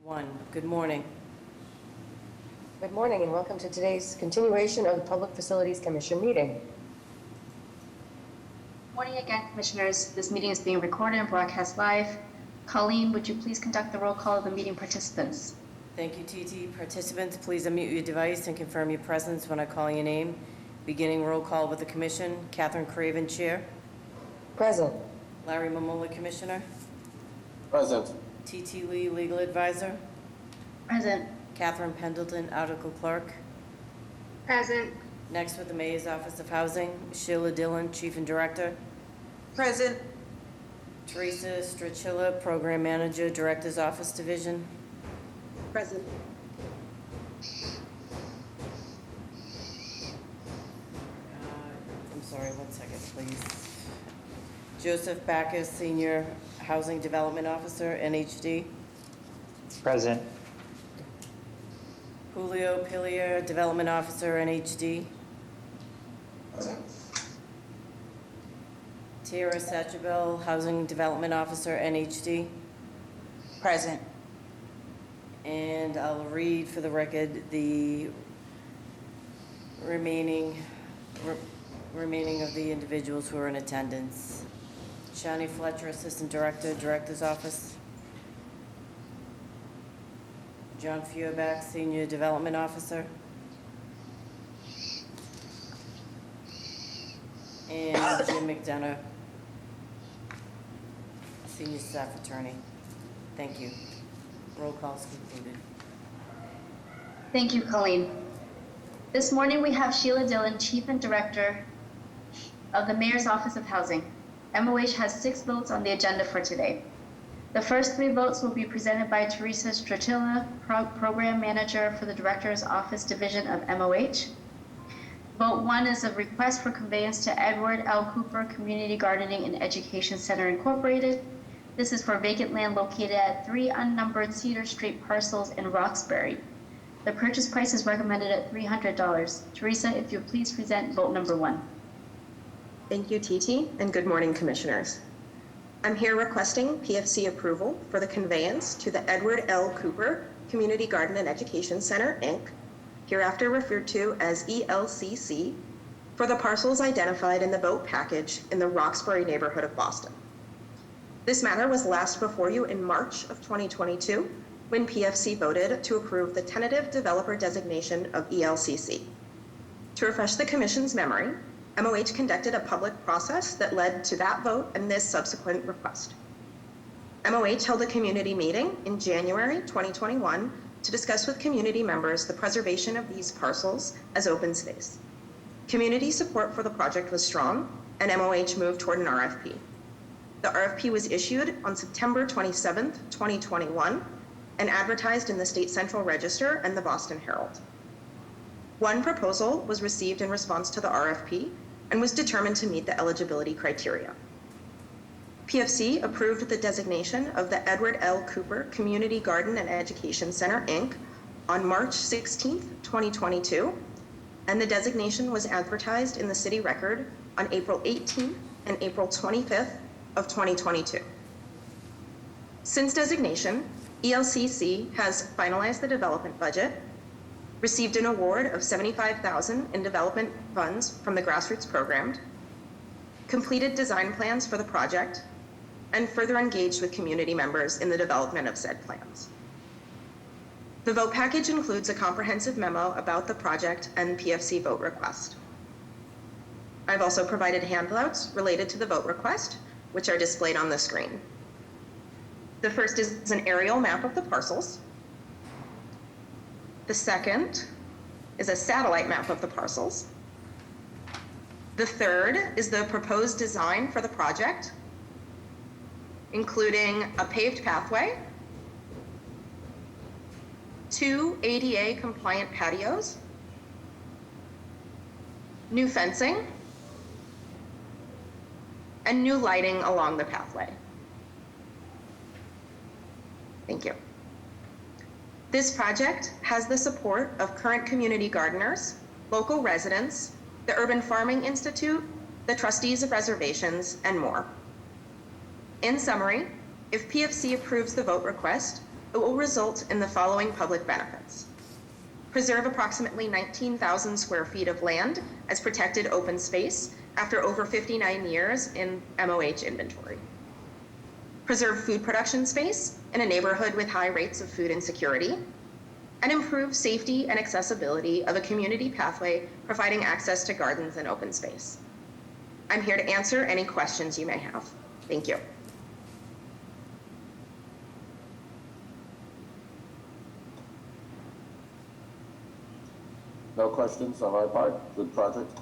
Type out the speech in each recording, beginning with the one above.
1. Good morning. Good morning and welcome to today's continuation of the Public Facilities Commission meeting. Morning again, Commissioners. This meeting is being recorded and broadcast live. Colleen, would you please conduct the roll call of the meeting participants? Thank you, TT. Participants, please unmute your device and confirm your presence when I call your name. Beginning roll call with the Commission. Catherine Craven, Chair. Present. Larry Mamola, Commissioner. Present. TT Lee, Legal Advisor. Present. Catherine Pendleton, Article Clerk. Present. Next with the Mayor's Office of Housing, Sheila Dillon, Chief and Director. Present. Teresa Strachilla, Program Manager, Director's Office Division. Present. I'm sorry, 1 second, please. Joseph Backus, Senior Housing Development Officer, NHD. Present. Julio Pillier, Development Officer, NHD. Present. Tara Satchabel, Housing Development Officer, NHD. Present. And I'll read for the record the remaining of the individuals who are in attendance. Shani Fletcher, Assistant Director, Director's Office. John Feuerbach, Senior Development Officer. And Jim McDonough, Senior Staff Attorney. Thank you. Roll call is concluded. Thank you, Colleen. This morning we have Sheila Dillon, Chief and Director of the Mayor's Office of Housing. MOH has 6 votes on the agenda for today. The first 3 votes will be presented by Teresa Strachilla, Program Manager for the Director's Office Division of MOH. Vote 1 is a request for conveyance to Edward L. Cooper Community Gardening and Education Center, Incorporated. This is for vacant land located at 3 unnumbered Cedar Street parcels in Roxbury. The purchase price is recommended at $300. Teresa, if you please present vote number 1. Thank you, TT, and good morning, Commissioners. I'm here requesting PFC approval for the conveyance to the Edward L. Cooper Community Garden and Education Center, Inc., hereafter referred to as ELCC, for the parcels identified in the vote package in the Roxbury neighborhood of Boston. This matter was last before you in March of 2022, when PFC voted to approve the tentative developer designation of ELCC. To refresh the Commission's memory, MOH conducted a public process that led to that vote and this subsequent request. MOH held a community meeting in January 2021 to discuss with community members the preservation of these parcels as open space. Community support for the project was strong, and MOH moved toward an RFP. The RFP was issued on September 27, 2021, and advertised in the State Central Register and the Boston Herald. 1 proposal was received in response to the RFP and was determined to meet the eligibility criteria. PFC approved the designation of the Edward L. Cooper Community Garden and Education Center, Inc. on March 16, 2022, and the designation was advertised in the City Record on April 18 and April 25th of 2022. Since designation, ELCC has finalized the development budget, received an award of $75,000 in development funds from the Grassroots Program, completed design plans for the project, and further engaged with community members in the development of said plans. The vote package includes a comprehensive memo about the project and PFC vote request. I've also provided handouts related to the vote request, which are displayed on the screen. The first is an aerial map of the parcels. The second is a satellite map of the parcels. The third is the proposed design for the project, including a paved pathway, 2 ADA compliant patios, new fencing, and new lighting along the pathway. Thank you. This project has the support of current community gardeners, local residents, the Urban Farming Institute, the trustees of reservations, and more. In summary, if PFC approves the vote request, it will result in the following public benefits. Preserve approximately 19,000 square feet of land as protected open space after over 59 years in MOH inventory. Preserve food production space in a neighborhood with high rates of food insecurity, and improve safety and accessibility of a community pathway providing access to gardens and open space. I'm here to answer any questions you may have. Thank you. No questions on my part? Good project?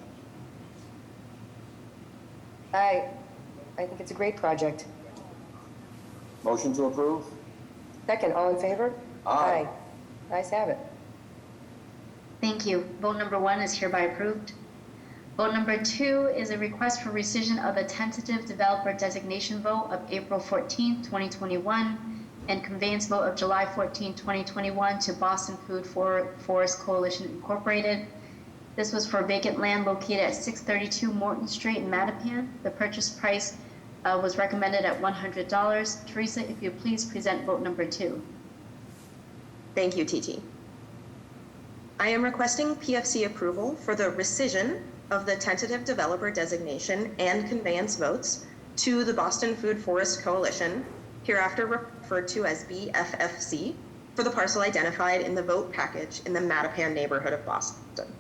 I think it's a great project. Motion to approve? Second, all in favor? Aye. Ayes have it. Thank you. Vote number 1 is hereby approved. Vote number 2 is a request for rescission of the tentative developer designation vote of April 14, 2021, and conveyance vote of July 14, 2021 to Boston Food Forest Coalition Incorporated. This was for vacant land located at 632 Morton Street in Mattapan. The purchase price was recommended at $100. Teresa, if you please present vote number 2. Thank you, TT. I am requesting PFC approval for the rescission of the tentative developer designation and conveyance votes to the Boston Food Forest Coalition, hereafter referred to as BFFC, for the parcel identified in the vote package in the Mattapan neighborhood of Boston.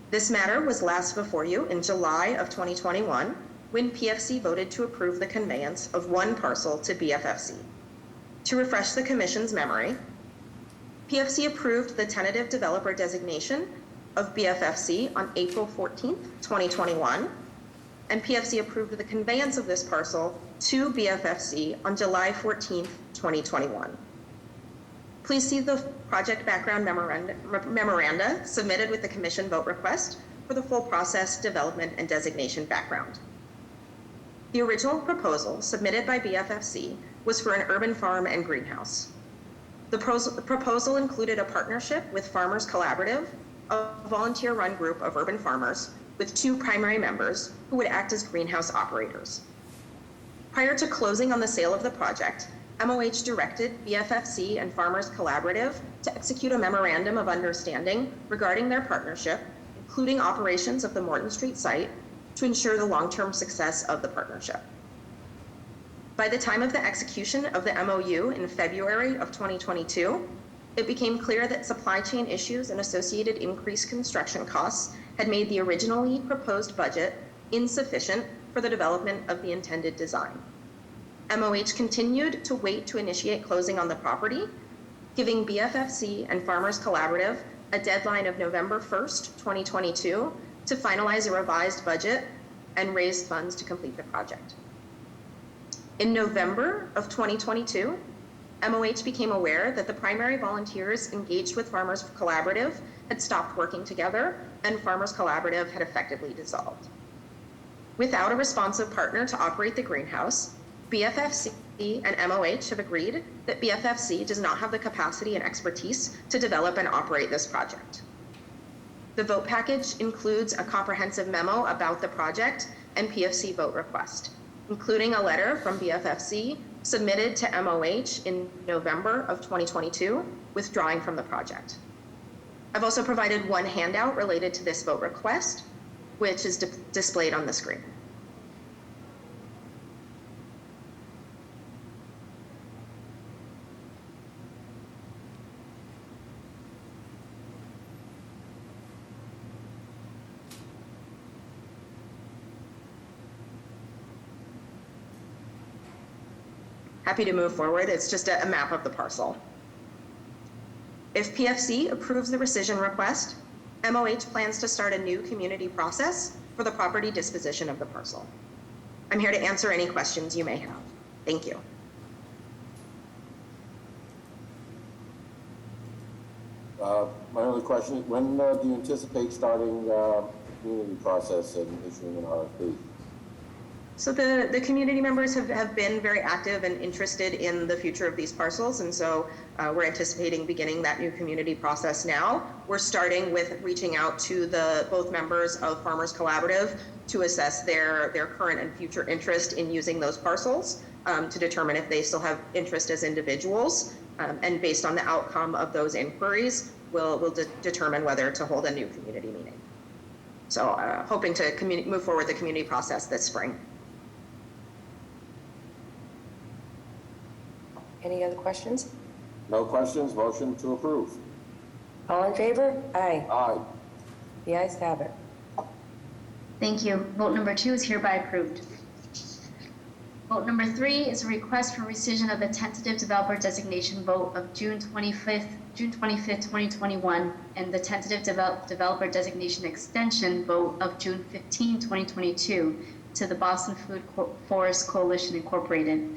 This matter was last before you in July of 2021, when PFC voted to approve the conveyance of one parcel to BFFC. To refresh the Commission's memory, PFC approved the tentative developer designation of BFFC on April 14th, 2021, and PFC approved the conveyance of this parcel to BFFC on July 14th, 2021. Please see the project background memoranda submitted with the Commission vote request for the full process, development, and designation background. The original proposal submitted by BFFC was for an urban farm and greenhouse. The proposal included a partnership with Farmers Collaborative, a volunteer-run group of urban farmers with 2 primary members who would act as greenhouse operators. Prior to closing on the sale of the project, MOH directed BFFC and Farmers Collaborative to execute a memorandum of understanding regarding their partnership, including operations of the Morton Street site, to ensure the long-term success of the partnership. By the time of the execution of the MOU in February of 2022, it became clear that supply chain issues and associated increased construction costs had made the originally proposed budget insufficient for the development of the intended design. MOH continued to wait to initiate closing on the property, giving BFFC and Farmers Collaborative a deadline of November 1st, 2022 to finalize a revised budget and raise funds to complete the project. In November of 2022, MOH became aware that the primary volunteers engaged with Farmers Collaborative had stopped working together and Farmers Collaborative had effectively dissolved. Without a responsive partner to operate the greenhouse, BFFC and MOH have agreed that BFFC does not have the capacity and expertise to develop and operate this project. The vote package includes a comprehensive memo about the project and PFC vote request, including a letter from BFFC submitted to MOH in November of 2022, withdrawing from the project. I've also provided one handout related to this vote request, which is displayed on the screen. Happy to move forward. It's just a map of the parcel. If PFC approves the rescission request, MOH plans to start a new community process for the property disposition of the parcel. I'm here to answer any questions you may have. Thank you. My only question is, when do you anticipate starting the community process and issuing an RFP? So the community members have been very active and interested in the future of these parcels, and so we're anticipating beginning that new community process now. We're starting with reaching out to both members of Farmers Collaborative to assess their current and future interest in using those parcels. to determine if they still have interest as individuals. And based on the outcome of those inquiries, we'll determine whether to hold a new community meeting. So hoping to move forward the community process this spring. Any other questions? No questions, motion to approve. All in favor? Aye. Aye. The ayes have it. Thank you. Vote number 2 is hereby approved. Vote number 3 is a request for rescission of the tentative developer designation vote of June 25th, 2021, and the tentative developer designation extension vote of June 15, 2022 to the Boston Food Forest Coalition Incorporated.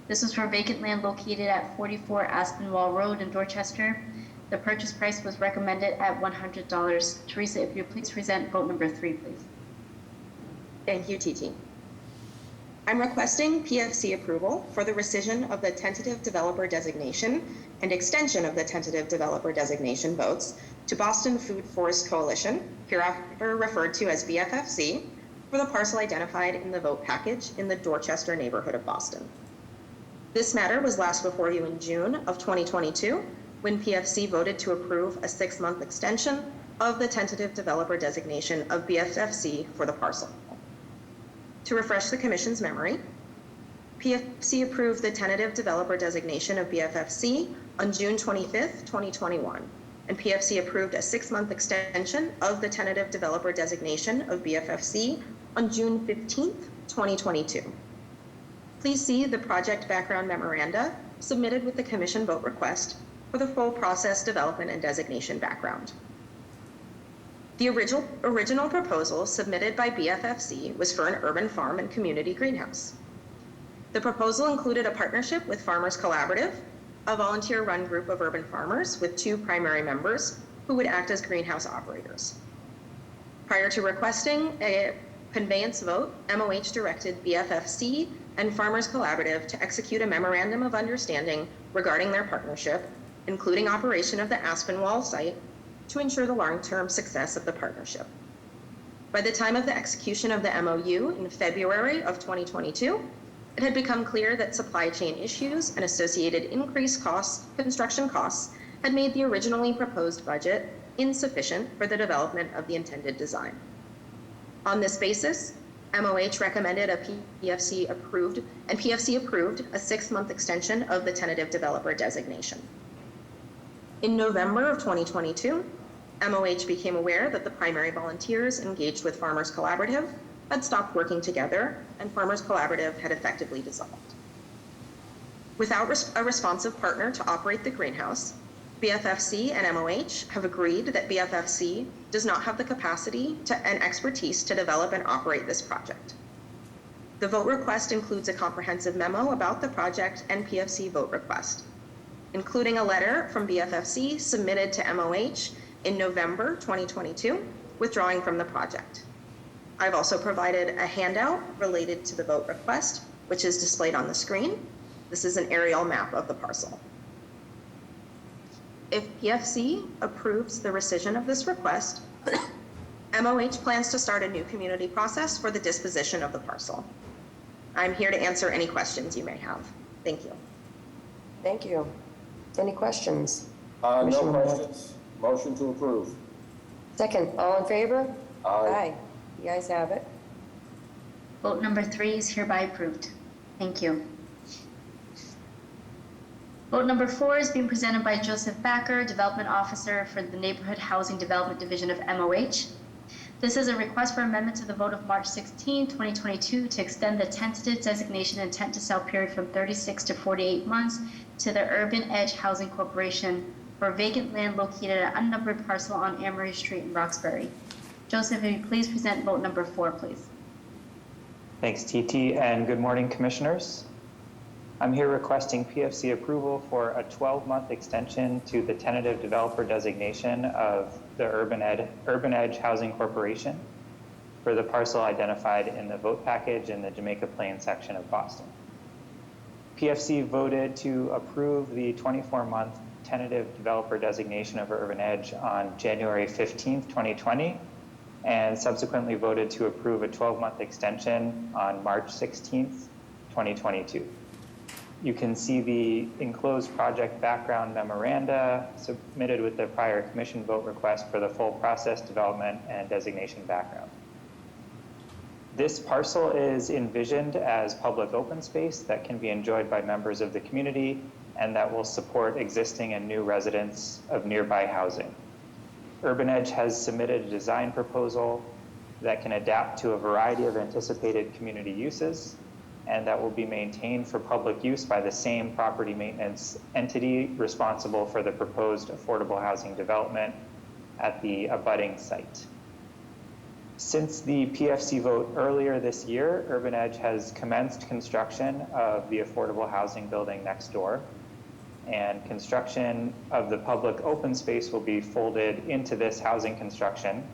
This was for vacant land located at 44 Aspinwall Road in Dorchester. The purchase price was recommended at $100. Teresa, if you please present vote number 3, please. Thank you, TT. I'm requesting PFC approval for the rescission of the tentative developer designation and extension of the tentative developer designation votes to Boston Food Forest Coalition, hereafter referred to as BFFC, for the parcel identified in the vote package in the Dorchester neighborhood of Boston. This matter was last before you in June of 2022, when PFC voted to approve a 6-month extension of the tentative developer designation of BFFC for the parcel. To refresh the Commission's memory, PFC approved the tentative developer designation of BFFC on June 25th, 2021, and PFC approved a 6-month extension of the tentative developer designation of BFFC on June 15th, 2022. Please see the project background memoranda submitted with the Commission vote request for the full process, development, and designation background. The original proposal submitted by BFFC was for an urban farm and community greenhouse. The proposal included a partnership with Farmers Collaborative, a volunteer-run group of urban farmers with 2 primary members who would act as greenhouse operators. Prior to requesting a conveyance vote, MOH directed BFFC and Farmers Collaborative to execute a memorandum of understanding regarding their partnership, including operation of the Aspinwall site, to ensure the long-term success of the partnership. By the time of the execution of the MOU in February of 2022, it had become clear that supply chain issues and associated increased construction costs, had made the originally proposed budget insufficient for the development of the intended design. On this basis, MOH recommended PFC approved a 6-month extension of the tentative developer designation. In November of 2022, MOH became aware that the primary volunteers engaged with Farmers Collaborative had stopped working together, and Farmers Collaborative had effectively dissolved. Without a responsive partner to operate the greenhouse, BFFC and MOH have agreed that BFFC does not have the capacity and expertise to develop and operate this project. The vote request includes a comprehensive memo about the project and PFC vote request, including a letter from BFFC submitted to MOH in November 2022, withdrawing from the project. I've also provided a handout related to the vote request, which is displayed on the screen. This is an aerial map of the parcel. If PFC approves the rescission of this request, MOH plans to start a new community process for the disposition of the parcel. I'm here to answer any questions you may have. Thank you. Thank you. Any questions? No Commissioner Moore. questions, motion to approve. Second, all in favor? Aye. The ayes have it. Vote number 3 is hereby approved. Thank you. Vote number 4 is being presented by Joseph Backer, Development Officer for the Neighborhood Housing Development Division of MOH. This is a request for amendment to the vote of March 16, 2022 to extend the tentative designation intent to sell period from 36 to 48 months to the Urban Edge Housing Corporation for vacant land located at an unnumbered parcel on Amory Street in Roxbury. Joseph, if you please present vote number 4, please. Thanks, TT, and good morning, Commissioners. I'm here requesting PFC approval for a 12-month extension to the tentative developer designation of the Urban Edge Housing Corporation for the parcel identified in the vote package in the Jamaica Plain section of Boston. PFC voted to approve the 24-month tentative developer designation of Urban Edge on January 15th, 2020, and subsequently voted to approve a 12-month extension on March 16th, 2022. You can see the enclosed project background memoranda submitted with the prior commission vote request for the full process development and designation background. This parcel is envisioned as public open space that can be enjoyed by members of the community and that will support existing and new residents of nearby housing. Urban Edge has submitted a design proposal that can adapt to a variety of anticipated community uses and that will be maintained for public use by the same property maintenance entity responsible for the proposed affordable housing development at the abutting site. Since the PFC vote earlier this year, Urban Edge has commenced construction of the affordable housing building next door, and construction of the public open space will be folded into this housing construction,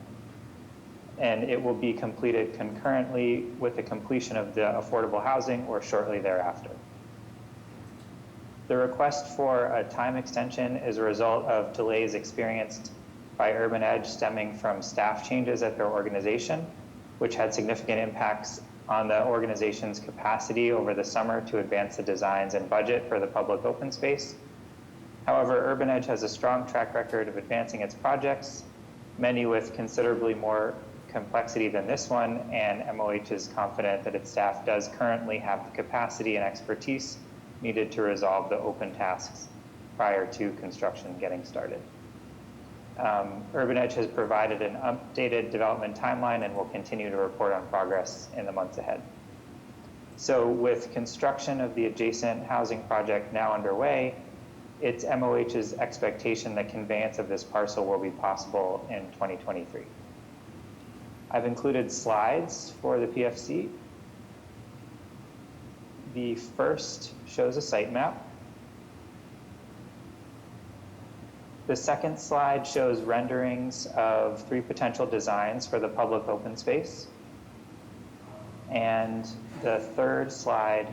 and it will be completed concurrently with the completion of the affordable housing or shortly thereafter. The request for a time extension is a result of delays experienced by Urban Edge stemming from staff changes at their organization, which had significant impacts on the organization's capacity over the summer to advance the designs and budget for the public open space. However, Urban Edge has a strong track record of advancing its projects, many with considerably more complexity than this one, and MOH is confident that its staff does currently have the capacity and expertise needed to resolve the open tasks prior to construction getting started. Urban Edge has provided an updated development timeline and will continue to report on progress in the months ahead. So with construction of the adjacent housing project now underway, it's MOH's expectation that conveyance of this parcel will be possible in 2023. I've included slides for the PFC. The first shows a site map. The second slide shows renderings of 3 potential designs for the public open space. And the third slide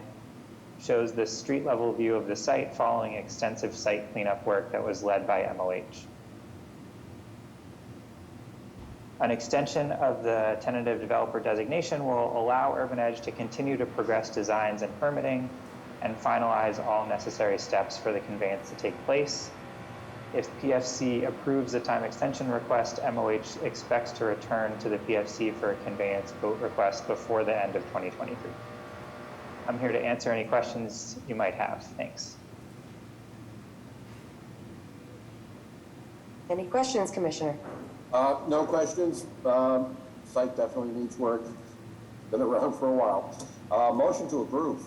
shows the street level view of the site following extensive site cleanup work that was led by MOH. An extension of the tentative developer designation will allow Urban Edge to continue to progress designs and permitting and finalize all necessary steps for the conveyance to take place. If PFC approves the time extension request, MOH expects to return to the PFC for a conveyance vote request before the end of 2023. I'm here to answer any questions you might have. Thanks. Any questions, Commissioner? No questions. Site definitely needs work. Been around for a while. Motion to approve.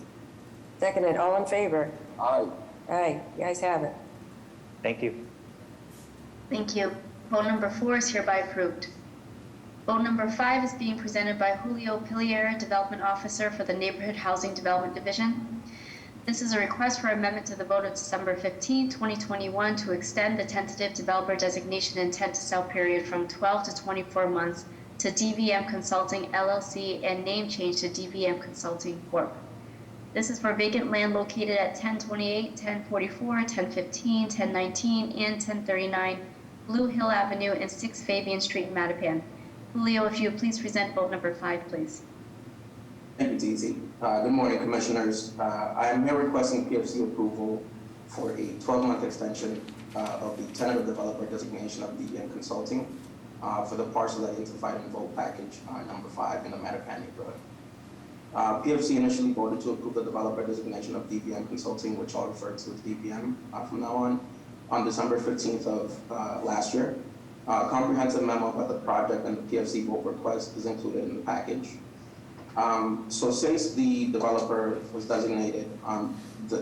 Seconded, all in favor? Aye. Aye, you guys have it. Thank you. Thank you. Vote number 4 is hereby approved. Vote number 5 is being presented by Julio Pilier, Development Officer for the Neighborhood Housing Development Division. This is a request for amendment to the vote of December 15, 2021 to extend the tentative developer designation intent to sell period from 12 to 24 months to DVM Consulting LLC and name change to DVM Consulting Corp. This is for vacant land located at 1028, 1044, 1015, 1019, and 1039 Blue Hill Avenue and 6 Fabian Street, Mattapan. Julio, if you would please present vote number 5, please. Thank you, TZ. Good morning, Commissioners. I am here requesting PFC approval for a 12-month extension of the tentative developer designation of DVM Consulting for the parcel identified in vote package number 5 in the Mattapan neighborhood. PFC initially voted to approve the developer designation of DVM Consulting, which I'll refer to as DVM from now on December 15th of last year. A comprehensive memo about the project and the PFC vote request is included in the package. So since the developer was designated,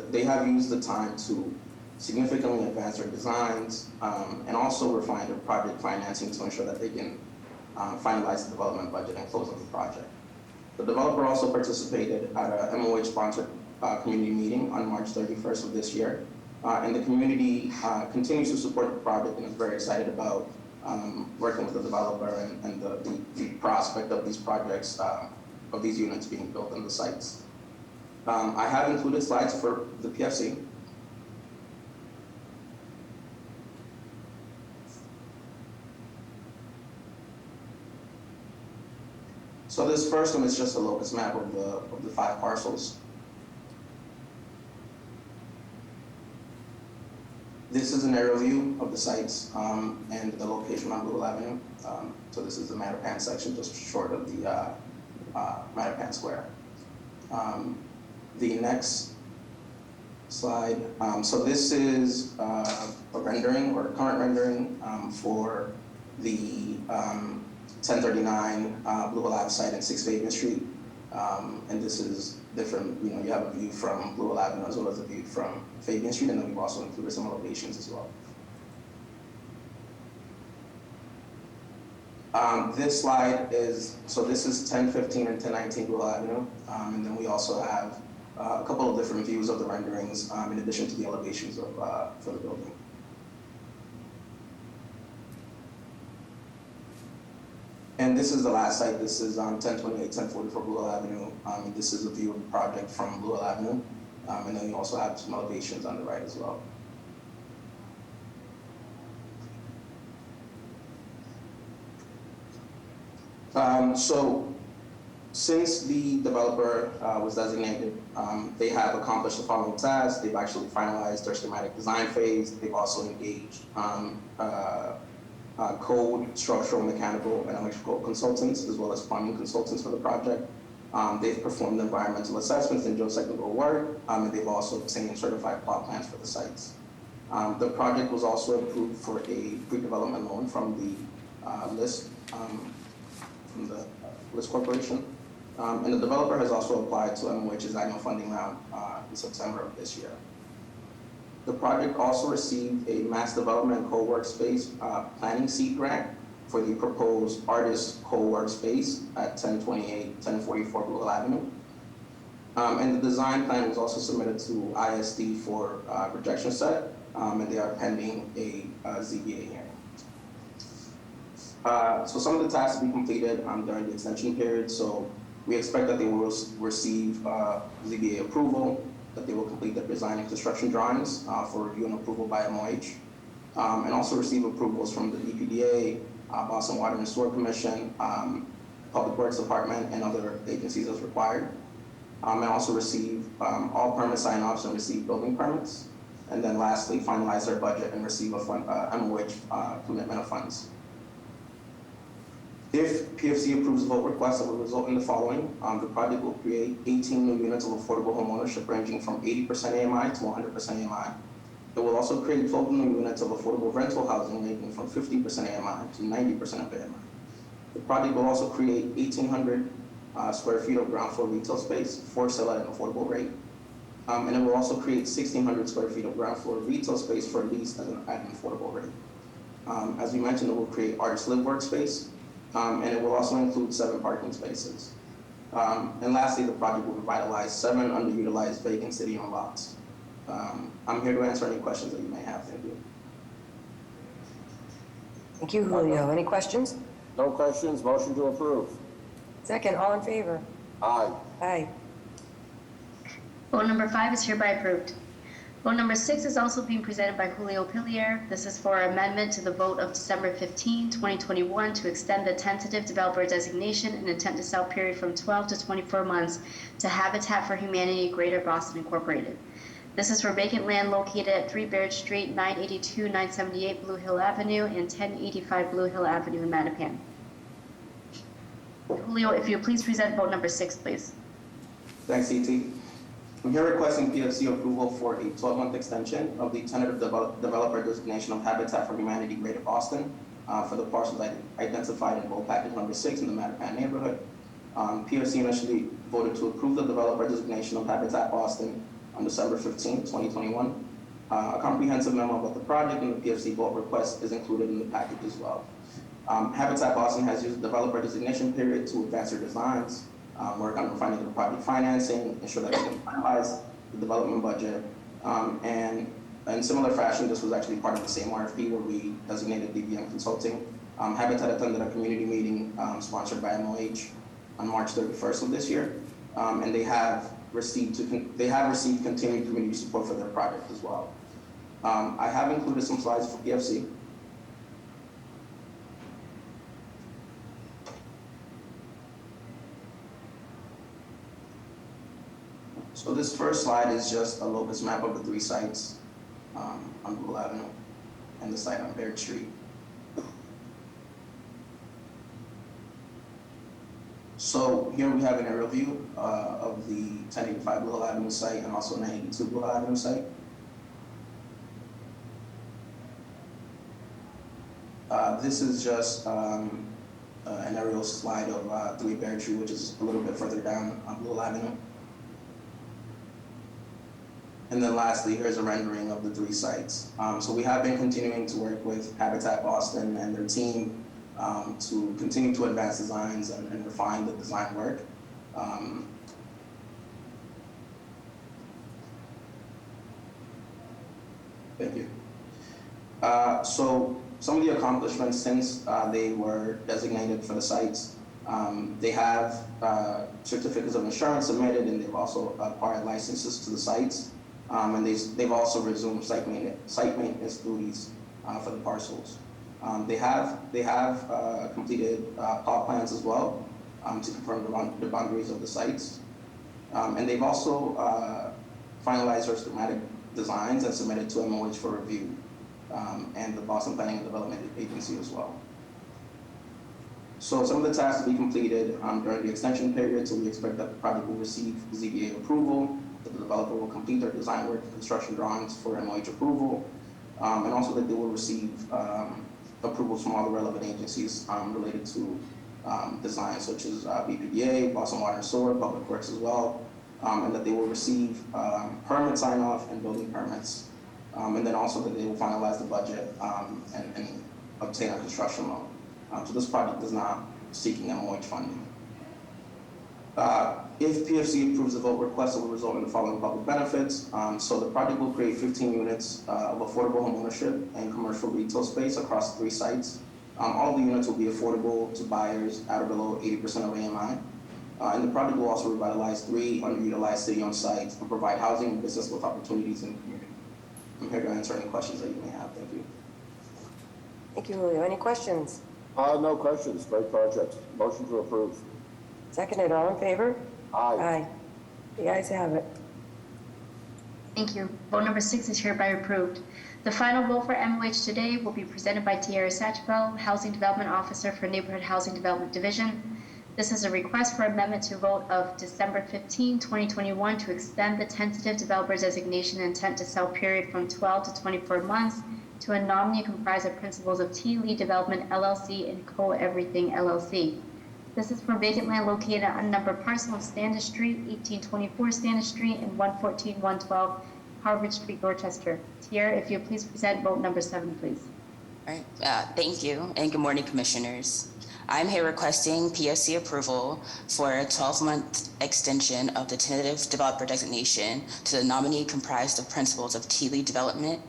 they have used the time to significantly advance their designs and also refine their project financing to ensure that they can finalize the development budget and close out the project. The developer also participated at a MOH-sponsored community meeting on March 31st of this year. And the community continues to support the project and is very excited about working with the developer and the prospect of these projects, of these units being built on the sites. I have included slides for the PFC. So this first one is just a locus map of the 5 parcels. This is an aerial view of the sites and the location on Google Avenue. So this is the Mattapan section, just short of the Mattapan Square. The next slide. So this is a rendering or a current rendering for the 1039 Blue Hill Ave site and 6 Fabian Street. And this is different, you have a view from Blue Hill Avenue as well as a view from Fabian Street, and then we've also included some elevations as well. This slide is, so this is 1015 and 1019 Blue Hill Avenue, and then we also have a couple of different views of the renderings in addition to the elevations of, for the building. And this is the last site. This is 1028, 1044 Blue Hill Avenue. This is a view of the project from Blue Hill Avenue. And then we also have some elevations on the right as well. So since the developer was designated, they have accomplished the following tasks. They've actually finalized their schematic design phase. They've also engaged code, structural, mechanical, and electrical consultants, as well as plumbing consultants for the project. They've performed environmental assessments and geotechnical work, and they've also obtained certified plot plans for the sites. The project was also approved for a pre-development loan from the LIST, LIST Corporation. And the developer has also applied to MOH's annual funding round in September of this year. The project also received a Mass Development Co-Workspace Planning Seed Grant for the proposed Artist Co-Workspace at 1028, 1044 Blue Hill Avenue. And the design plan was also submitted to ISD for rejection set, and they are pending a ZBA hearing. So some of the tasks to be completed during the extension period. So we expect that they will receive ZBA approval, that they will complete their design and construction drawings for review and approval by MOH, and also receive approvals from the EPDA, Boston Water and Sewer Commission, Public Works Department, and other agencies as required. And also receive all permit sign-offs and receive building permits. And then lastly, finalize their budget and receive a MOH commitment of funds. If PFC approves the vote request, it will result in the following. The project will create 18 new units of affordable homeownership ranging from 80% AMI to 100% AMI. It will also create 12 new units of affordable rental housing ranging from 50% AMI to 90% of AMI. The project will also create 1,800 square feet of ground floor retail space for sale at an affordable rate. And it will also create 1,600 square feet of ground floor retail space for lease at an affordable rate. As we mentioned, it will create artist live workspace. And it will also include 7 parking spaces. And lastly, the project will revitalize 7 underutilized vacant city-owned lots. I'm here to answer any questions that you may have. Thank you. Thank you, Julio. Any questions? No questions, motion to approve. Second, all in favor? Aye. Aye. Vote number 5 is hereby approved. Vote number 6 is also being presented by Julio Pillier. This is for amendment to the vote of December 15, 2021 to extend the tentative developer designation and intent to sell period from 12 to 24 months to Habitat for Humanity Greater Boston Incorporated. This is for vacant land located at 3 Baird Street, 982, 978 Blue Hill Avenue, and 1085 Blue Hill Avenue in Mattapan. Julio, if you please present vote number 6, please. Thanks, E.T. I'm here requesting PFC approval for a 12-month extension of the tentative developer designation of Habitat for Humanity Greater Boston for the parcels identified in vote package number 6 in the Mattapan neighborhood. PFC initially voted to approve the developer designation of Habitat Boston on December 15, 2021. A comprehensive memo about the project and the PFC vote request is included in the package as well. Habitat Boston has used the developer designation period to advance their designs, work on refining the project financing, ensure that we can finalize the development budget. And in similar fashion, this was actually part of the same RFP where we designated DBM Consulting. Habitat attended a community meeting sponsored by MOH on March 31st of this year. And they have received continued community support for their project as well. I have included some slides for PFC. So this first slide is just a locus map of the 3 sites. on Blue Avenue and the site on Baird Street. So here we have an aerial view of the 1085 Blue Hill Avenue site and also 982 Blue Hill Avenue site. This is just an aerial slide of 3 Baird Street, which is a little bit further down on Blue Hill Avenue. And then lastly, here's a rendering of the 3 sites. So we have been continuing to work with Habitat Boston and their team to continue to advance designs and refine the design work. Thank you. So some of the accomplishments since they were designated for the sites, they have certificates of insurance submitted, and they've also acquired licenses to the sites. And they've also resumed site maintenance duties for the parcels. They have completed plot plans as well to confirm the boundaries of the sites. And they've also finalized their schematic designs and submitted to MOH for review, and the Boston Planning and Development Agency as well. So some of the tasks to be completed during the extension period, so we expect that the project will receive ZBA approval, that the developer will complete their design work and construction drawings for MOH approval, and also that they will receive approvals from all the relevant agencies related to design, such as BPDA, Boston Water and Sewer, Public Works as well, and that they will receive permit sign-off and building permits, and then also that they will finalize the budget and obtain a construction loan. So this project is not seeking MOH funding. If PFC approves the vote request, it will result in the following public benefits. So the project will create 15 units of affordable homeownership and commercial retail space across 3 sites. All the units will be affordable to buyers at or below 80% of AMI. And the project will also revitalize 3 underutilized city-owned sites and provide housing and business with opportunities in the community. I'm here to answer any questions that you may have. Thank you. Thank you, Julio. Any questions? No questions. Great project. Motion to approve. Seconded, all in favor? Aye. Aye. The ayes have it. Thank you. Vote number 6 is hereby approved. The final vote for MOH today will be presented by Tierra Satchwell, Housing Development Officer for Neighborhood Housing Development Division. This is a request for amendment to vote of December 15, 2021 to extend the tentative developer designation intent to sell period from 12 to 24 months to a nominee comprised of principals of T. Lee Development LLC and Co. Everything LLC. This is for vacant land located on unnumbered parcel of Standish Street, 1824 Standish Street, and 114-112 Harvard Street, Dorchester. Tierra, if you please present vote number 7, please. All right, thank you, and good morning, commissioners. I'm here requesting PFC approval for a 12-month extension of the tentative developer designation to the nominee comprised of principals of T. Lee Development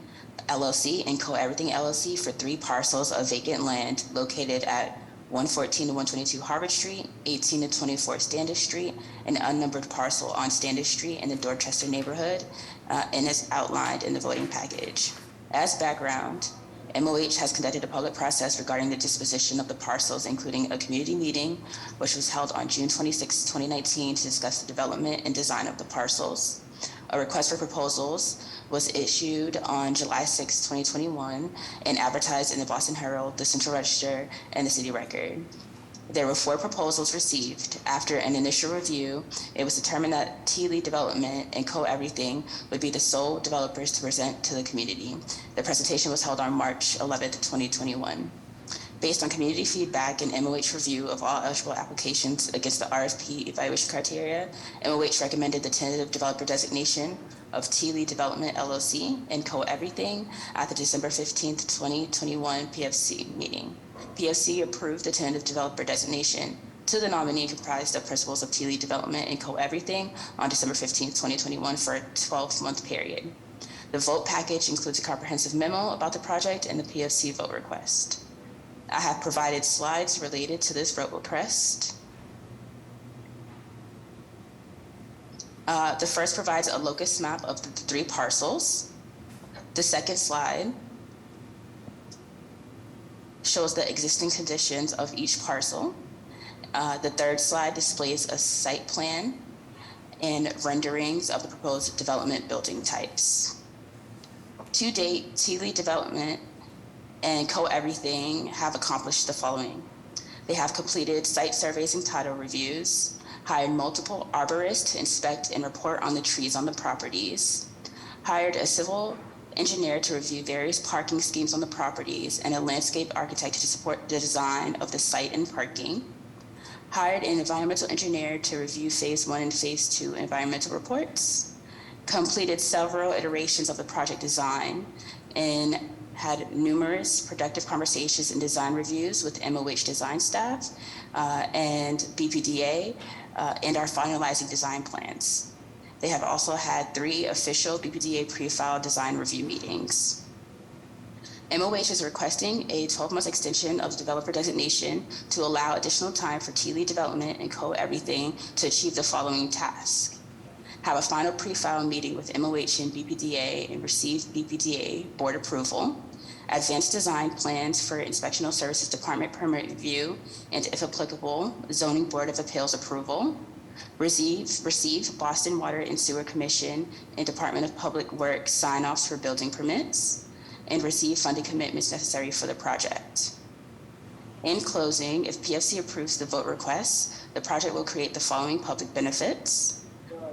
LLC and Co. Everything LLC for 3 parcels of vacant land located at 114 to 122 Harvard Street, 18 to 24 Standish Street, an unnumbered parcel on Standish Street in the Dorchester neighborhood, and is outlined in the voting package. As background, MOH has conducted a public process regarding the disposition of the parcels, including a community meeting, which was held on June 26, 2019 to discuss the development and design of the parcels. A request for proposals was issued on July 6, 2021, and advertised in the Boston Herald, the Central Register, and the City Record. There were 4 proposals received. After an initial review, it was determined that T. Lee Development and Co. Everything would be the sole developers to present to the community. The presentation was held on March 11, 2021. Based on community feedback and MOH review of all eligible applications against the RFP evaluation criteria, MOH recommended the tentative developer designation of T. Lee Development LLC and Co. Everything at the December 15, 2021 PFC meeting. PFC approved the tentative developer designation to the nominee comprised of principals of T. Lee Development and Co. Everything on December 15, 2021 for a 12-month period. The vote package includes a comprehensive memo about the project and the PFC vote request. I have provided slides related to this vote request. The first provides a locus map of the 3 parcels. The second slide shows the existing conditions of each parcel. The third slide displays a site plan and renderings of the proposed development building types. To date, Tealy Development and Co-Everything have accomplished the following. They have completed site surveys and title reviews, hired multiple arborists to inspect and report on the trees on the properties, hired a civil engineer to review various parking schemes on the properties, and a landscape architect to support the design of the site and parking, hired an environmental engineer to review Phase 1 and Phase 2 environmental reports, completed several iterations of the project design, and had numerous productive conversations and design reviews with MOH design staff and BPDA, and are finalizing design plans. They have also had 3 official BPDA pre-file design review meetings. MOH is requesting a 12-month extension of the developer designation to allow additional time for Tealy Development and Co-Everything to achieve the following tasks. Have a final pre-file meeting with MOH and BPDA and receive BPDA board approval. Advance design plans for Inspectional Services Department permit review and, if applicable, Zoning Board of Appeals approval. Receive Boston Water and Sewer Commission and Department of Public Works sign-offs for building permits, and receive funding commitments necessary for the project. In closing, if PFC approves the vote request, the project will create the following public benefits: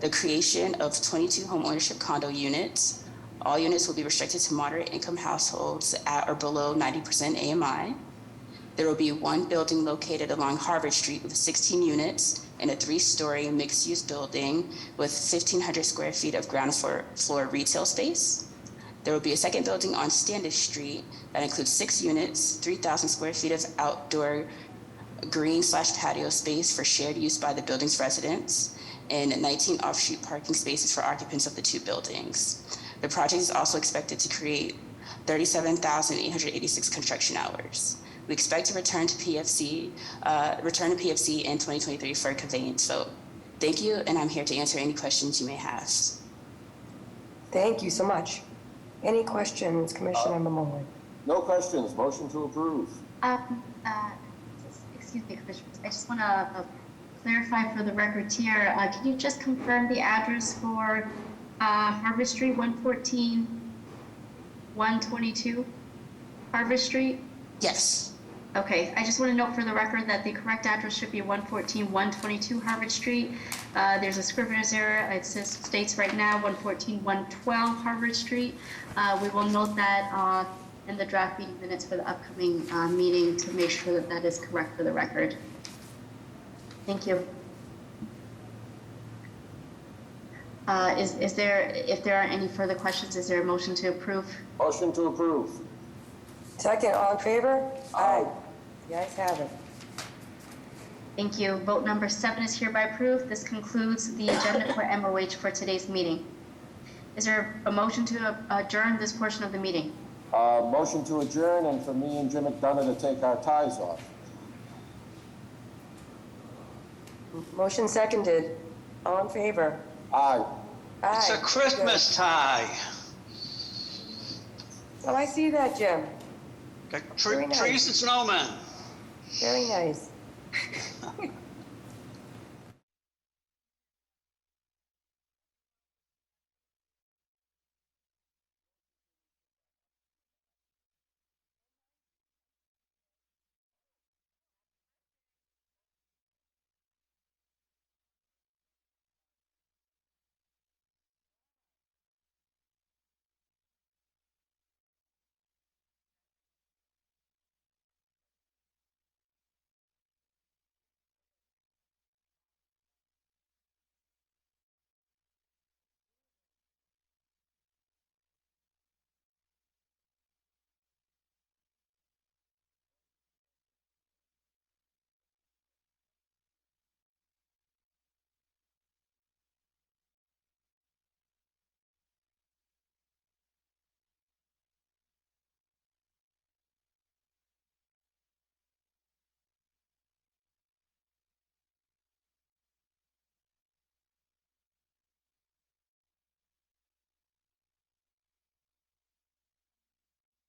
the creation of 22 homeownership condo units. All units will be restricted to moderate income households at or below 90% AMI. There will be 1 building located along Harvard Street with 16 units and a 3-story mixed-use building with 1,500 square feet of ground floor retail space. There will be a second building on Standish Street that includes 6 units, 3,000 square feet of outdoor green/patio space for shared use by the building's residents, and 19 off-street parking spaces for occupants of the 2 buildings. The project is also expected to create 37,886 construction hours. We expect to return to PFC in 2023 for a conveyance vote. Thank you, and I'm here to answer any questions you may have. Thank you so much. Any questions, Commissioner Mamon? No questions. Motion to approve. Excuse me, Commissioners. I just want to clarify for the record here. Can you just confirm the address for Harvard Street, 114, 122 Harvard Street? Yes. Okay, I just want to note for the record that the correct address should be 114, 122 Harvard Street. There's a scrivener's error. It states right now 114, 112 Harvard Street. We will note that in the draft meeting minutes for the upcoming meeting to make sure that that is correct for the record. Thank you. If there are any further questions, is there a motion to approve? Motion to approve. Second, all in favor? Aye. The ayes have it. Thank you. Vote number 7 is hereby approved. This concludes the agenda for MOH for today's meeting. Is there a motion to adjourn this portion of the meeting? Motion to adjourn, and for me and Jim McDonough to take our ties off. Motion seconded. All in favor? Aye. Aye. It's a Christmas tie. Oh, I see that, Jim. Got Very nice. trees and snowmen. Very nice.